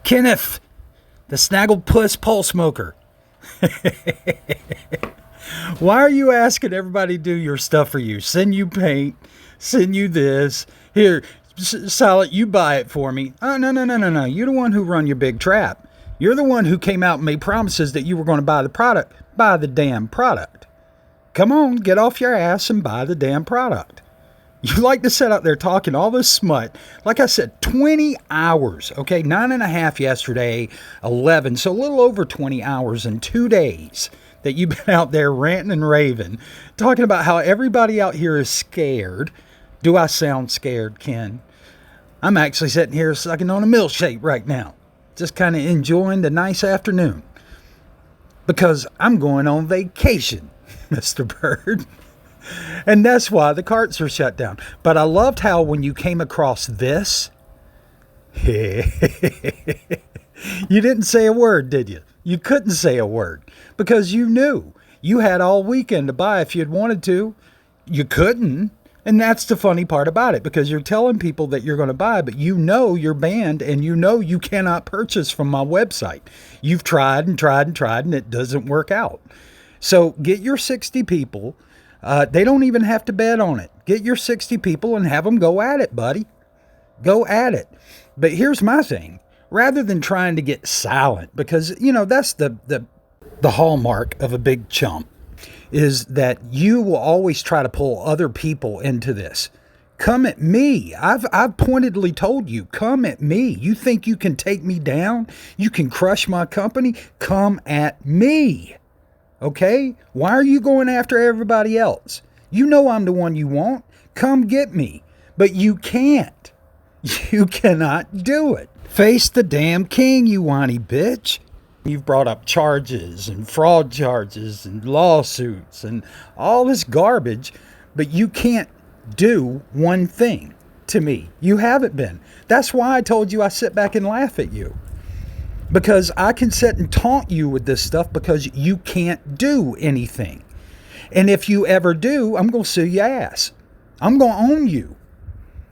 Kenneth, the Snagglepuss pole smoker. Why are you asking everybody to do your stuff for you? Send you paint, send you this. Here, Silent, you buy it for me. Oh, no. You're the one who run your big trap. You're the one who came out and made promises that you were going to buy the product. Buy the damn product. Come on, get off your ass and buy the damn product. You like to sit out there talking all this smut. Like I said, 20 hours, okay? 9.5 yesterday, 11, so a little over 20 hours in 2 days that you've been out there ranting and raving, talking about how everybody out here is scared. Do I sound scared, Ken? I'm actually sitting here sucking on a milkshake right now, just kind of enjoying the nice afternoon because I'm going on vacation, Mr. Bird. And that's why the carts are shut down. But I loved how when you came across this, you didn't say a word, did you? You couldn't say a word because you knew you had all weekend to buy if you'd wanted to. You couldn't. And that's the funny part about it, because you're telling people that you're going to buy, but you know you're banned and you know you cannot purchase from my website. You've tried and it doesn't work out. So get your 60 people. They don't even have to bet on it. Get your 60 people and have them go at it, buddy. Go at it. But here's my thing. Rather than trying to get silent, because, you know, that's the hallmark of a big chump, is that you will always try to pull other people into this. Come at me. I've pointedly told you, come at me. You think you can take me down? You can crush my company? Come at me. Okay? Why are you going after everybody else? You know I'm the one you want. Come get me. But you can't. You cannot do it. Face the damn king, you whiny bitch. You've brought up charges and fraud charges and lawsuits and all this garbage, but you can't do one thing to me. You haven't been. That's why I told you I sit back and laugh at you. Because I can sit and taunt you with this stuff because you can't do anything. And if you ever do, I'm going to sue your ass. I'm going to own you.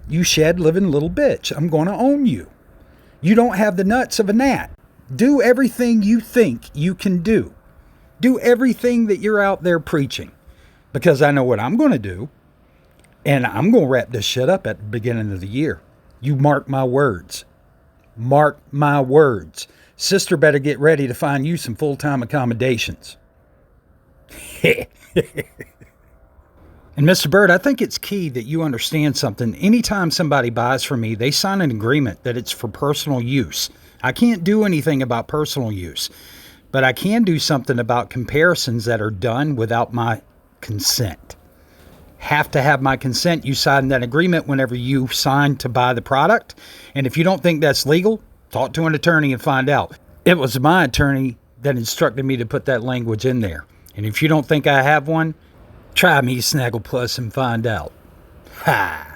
You shed living little bitch. I'm going to own you. You don't have the nuts of a gnat. Do everything you think you can do. Do everything that you're out there preaching. Because I know what I'm going to do. And I'm going to wrap this shit up at the beginning of the year. You mark my words. Mark my words. Sister better get ready to find you some full-time accommodations. And Mr. Bird, I think it's key that you understand something. Anytime somebody buys from me, they sign an agreement that it's for personal use. I can't do anything about personal use, but I can do something about comparisons that are done without my consent. Have to have my consent. You sign that agreement whenever you sign to buy the product. And if you don't think that's legal, talk to an attorney and find out. It was my attorney that instructed me to put that language in there. And if you don't think I have one, try me, Snagglepuss, and find out. Ha!